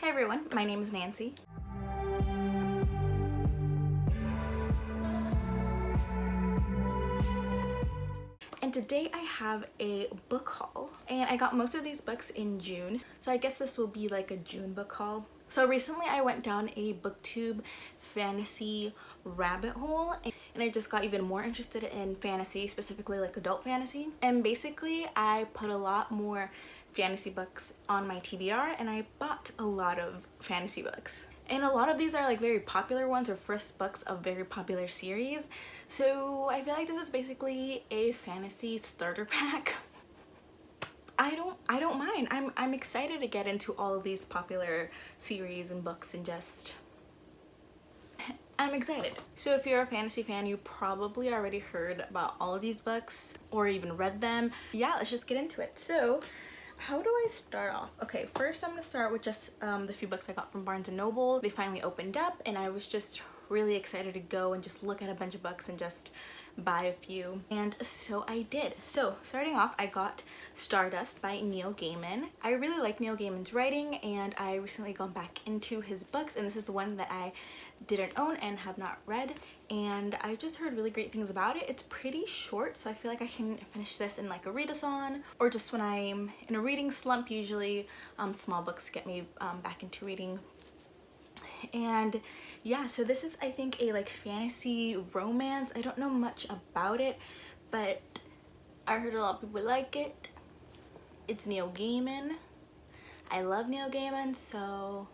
Hey everyone, my name is Nancy. And today I have a book haul. And I got most of these books in June, so I guess this will be like a June book haul. So recently I went down a booktube fantasy rabbit hole and I just got even more interested in fantasy, specifically like adult fantasy. And basically I put a lot more fantasy books on my TBR and I bought a lot of fantasy books. And a lot of these are like very popular ones or first books of very popular series. So I feel like this is basically a fantasy starter pack. I don't mind. I'm excited to get into all of these popular series and books and just I'm excited. So if you're a fantasy fan, you probably already heard about all of these books or even read them. Yeah, let's just get into it. So how do I start off? Okay, first I'm gonna start with just the few books I got from Barnes & Noble. They finally opened up and I was just really excited to go and just look at a bunch of books and just buy a few, and so I did. So starting off, I got Stardust by Neil Gaiman. I really like Neil Gaiman's writing and I recently gone back into his books, and this is one that I didn't own and have not read, and I just heard really great things about it. It's pretty short, so I feel like I can finish this in like a readathon or just when I'm in a reading slump. Usually small books get me back into reading. And yeah, so this is, I think, a like fantasy romance. I don't know much about it, but I heard a lot of people like it. It's Neil Gaiman. I love Neil Gaiman, so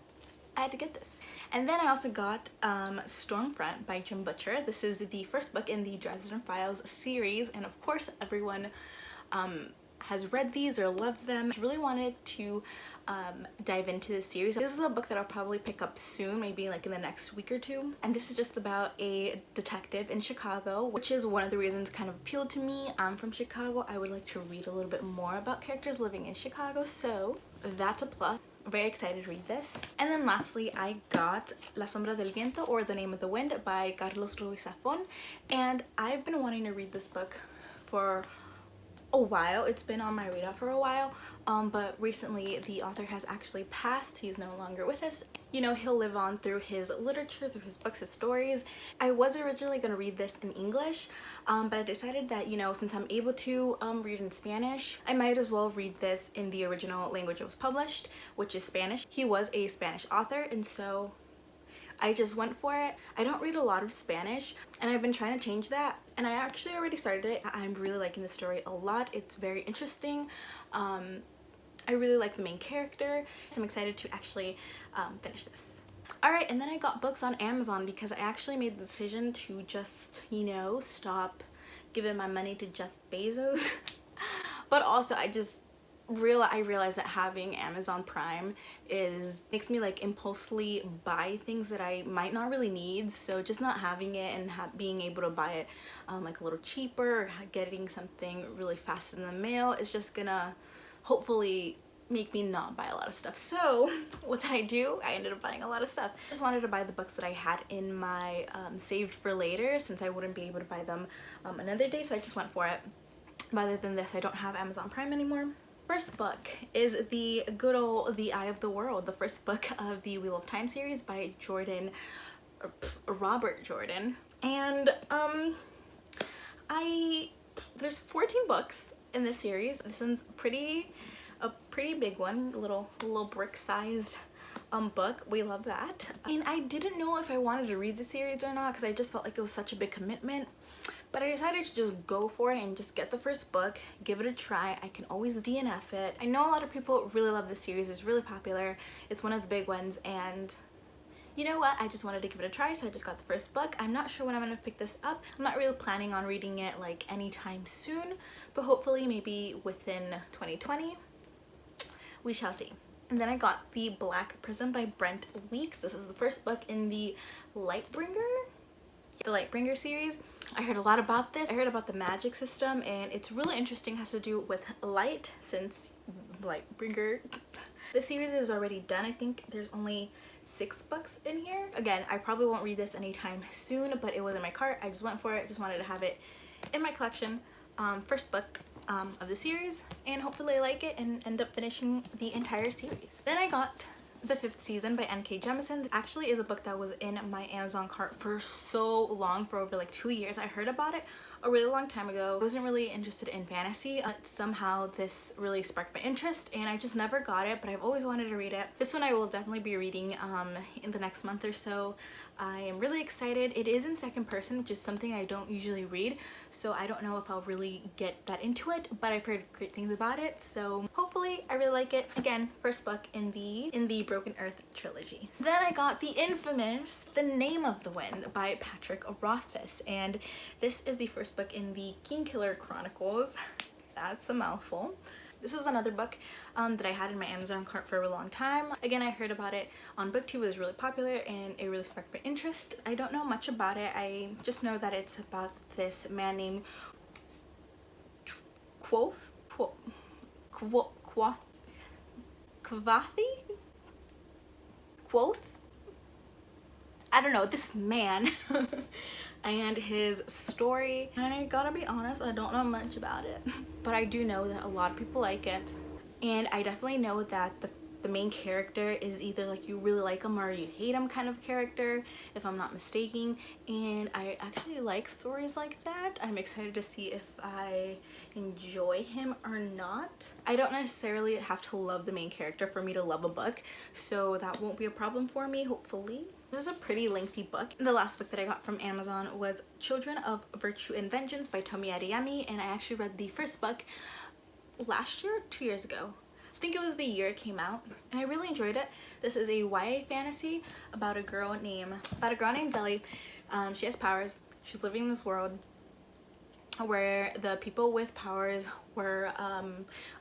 I had to get this. And then I also got Stormfront by Jim Butcher. This is the first book in the Dresden Files series, and of course everyone has read these or loves them. I really wanted to dive into this series. This is a book that I'll probably pick up soon, maybe like in the next week or two. And this is just about a detective in Chicago, which is one of the reasons kind of appealed to me. I'm from Chicago. I would like to read a little bit more about characters living in Chicago, so that's a plus. Very excited to read this. And then lastly, I got La Sombra del Viento, or The Name of the Wind by Carlos Ruiz Zafón. And I've been wanting to read this book for a while. It's been on my radar for a while, but recently the author has actually passed. He's no longer with us. You know, he'll live on through his literature, through his books, his stories. I was originally going to read this in English, but I decided that, you know, since I'm able to read in Spanish, I might as well read this in the original language it was published, which is Spanish. He was a Spanish author, and so I just went for it. I don't read a lot of Spanish and I've been trying to change that, and I actually already started it. I'm really liking the story a lot. It's very interesting. I really like the main character, so I'm excited to actually finish this. Alright, and then I got books on Amazon because I actually made the decision to just, you know, stop giving my money to Jeff Bezos. But also I realize that having Amazon Prime makes me like impulsively buy things that I might not really need. So just not having it and being able to buy it like a little cheaper, or getting something really fast in the mail is just gonna hopefully make me not buy a lot of stuff. So what did I do? I ended up buying a lot of stuff. I just wanted to buy the books that I had in my saved for later, since I wouldn't be able to buy them another day, so I just went for it. But other than this, I don't have Amazon Prime anymore. First book is the good old The Eye of the World, the first book of the Wheel of Time series by Robert Jordan. And there's 14 books in this series. This one's a pretty big one, a little brick-sized book. We love that. And I didn't know if I wanted to read the series or not because I just felt like it was such a big commitment. But I decided to just go for it and just get the first book, give it a try. I can always DNF it. I know a lot of people really love this series. It's really popular. It's one of the big ones, and you know what? I just wanted to give it a try, so I just got the first book. I'm not sure when I'm gonna pick this up. I'm not really planning on reading it like anytime soon, but hopefully maybe within 2020. We shall see. And then I got The Black Prism by Brent Weeks. This is the first book in the Lightbringer series. I heard a lot about this. I heard about the magic system, and it's really interesting. It has to do with light, since Lightbringer. The series is already done. I think there's only 6 books in here. Again, I probably won't read this anytime soon, but it was in my cart. I just went for it. Just wanted to have it in my collection. First book of the series, and hopefully I like it and end up finishing the entire series. Then I got The Fifth Season by N.K. Jemisin actually is a book that was in my Amazon cart for so long, for over like 2 years. I heard about it a really long time ago. I wasn't really interested in fantasy, but somehow this really sparked my interest and I just never got it, but I've always wanted to read it. This one I will definitely be reading in the next month or so. I am really excited. It is in second person, which is something I don't usually read, so I don't know if I'll really get that into it, but I've heard great things about it, so hopefully I really like it. Again, first book in the Broken Earth trilogy. So then I got the infamous The Name of the Wind by Patrick Rothfuss, and this is the first book in the Kingkiller Chronicles. That's a mouthful. This was another book that I had in my Amazon cart for a long time. Again, I heard about it on BookTube. It was really popular and it really sparked my interest. I don't know much about it. I just know that it's about this man named Kvothe? I don't know, this man and his story. I gotta be honest, I don't know much about it, but I do know that a lot of people like it, and I definitely know that the main character is either like you really like him or you hate him kind of character, if I'm not mistaken, and I actually like stories like that. I'm excited to see if I enjoy him or not. I don't necessarily have to love the main character for me to love a book, so that won't be a problem for me, hopefully. This is a pretty lengthy book. The last book that I got from Amazon was Children of Virtue and Vengeance by Tomi Adeyemi, and I actually read the first book last year, 2 years ago. I think it was the year it came out, and I really enjoyed it. This is a YA fantasy about a girl named Zelly. She has powers. She's living in this world where the people with powers were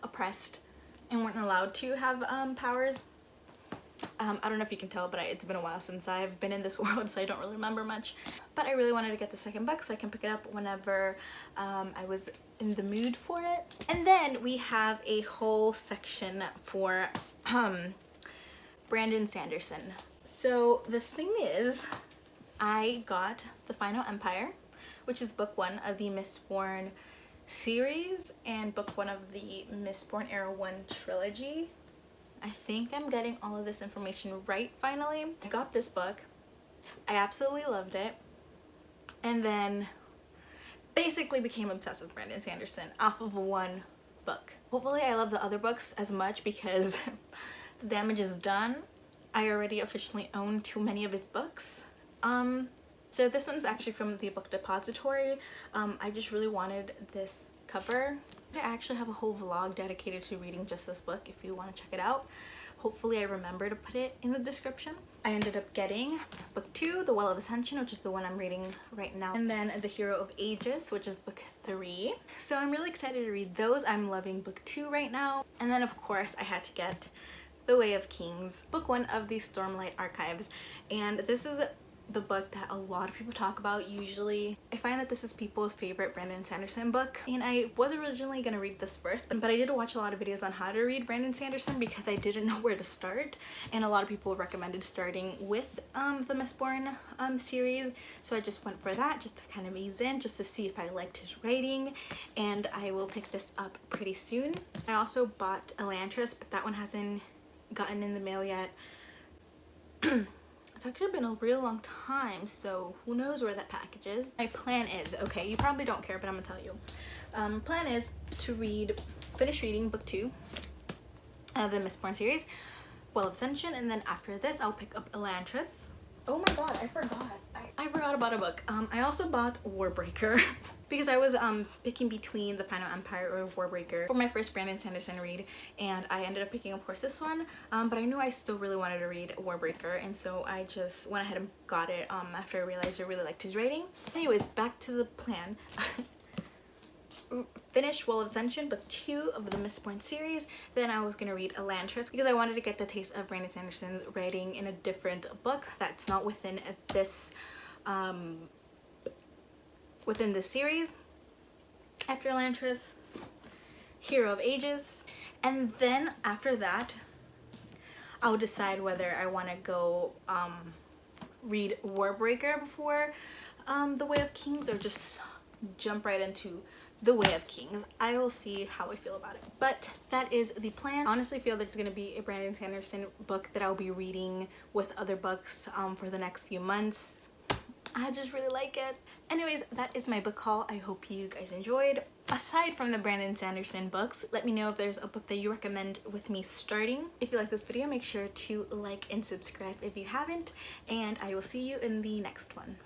oppressed and weren't allowed to have powers. I don't know if you can tell, but it's been a while since I've been in this world, so I don't really remember much. But I really wanted to get the second book so I can pick it up whenever I was in the mood for it. And then we have a whole section for Brandon Sanderson. So the thing is, I got The Final Empire, which is book 1 of the Mistborn series and book 1 of the Mistborn Era 1 trilogy. I think I'm getting all of this information right finally. I got this book. I absolutely loved it. And then basically became obsessed with Brandon Sanderson off of one book. Hopefully I love the other books as much because the damage is done. I already officially own too many of his books. So this one's actually from the Book Depository. I just really wanted this cover. I actually have a whole vlog dedicated to reading just this book if you want to check it out. Hopefully I remember to put it in the description. I ended up getting book 2, The Well of Ascension, which is the one I'm reading right now, and then The Hero of Ages, which is book 3. So I'm really excited to read those. I'm loving book 2 right now. And then of course I had to get The Way of Kings, book 1 of the Stormlight Archives, and this is the book that a lot of people talk about usually. I find that this is people's favorite Brandon Sanderson book, and I was originally gonna read this first, but I did watch a lot of videos on how to read Brandon Sanderson because I didn't know where to start, and a lot of people recommended starting with the Mistborn series, so I just went for that just to kind of ease in, just to see if I liked his writing, and I will pick this up pretty soon. I also bought Elantris, but that one hasn't gotten in the mail yet. It's actually been a real long time, so who knows where that package is. My plan is, okay, you probably don't care, but I'm gonna tell you. Plan is to finish reading book 2 of the Mistborn series, Well of Ascension, and then after this I'll pick up Elantris. Oh my god, I forgot. I forgot about a book. I also bought Warbreaker because I was picking between The Final Empire or Warbreaker for my first Brandon Sanderson read, and I ended up picking, of course, this one, but I knew I still really wanted to read Warbreaker, and so I just went ahead and got it after I realized I really liked his writing. Anyways, back to the plan. Finish Well of Ascension, book 2 of the Mistborn series. Then I was gonna read Elantris because I wanted to get the taste of Brandon Sanderson's writing in a different book that's not within this series. After Elantris, Hero of Ages, and then after that I'll decide whether I want to go read Warbreaker before The Way of Kings, or just jump right into The Way of Kings. I will see how I feel about it. But that is the plan. I honestly feel that it's going to be a Brandon Sanderson book that I'll be reading with other books for the next few months. I just really like it. Anyways, that is my book haul. I hope you guys enjoyed. Aside from the Brandon Sanderson books, let me know if there's a book that you recommend with me starting. If you like this video, make sure to like and subscribe if you haven't, and I will see you in the next one.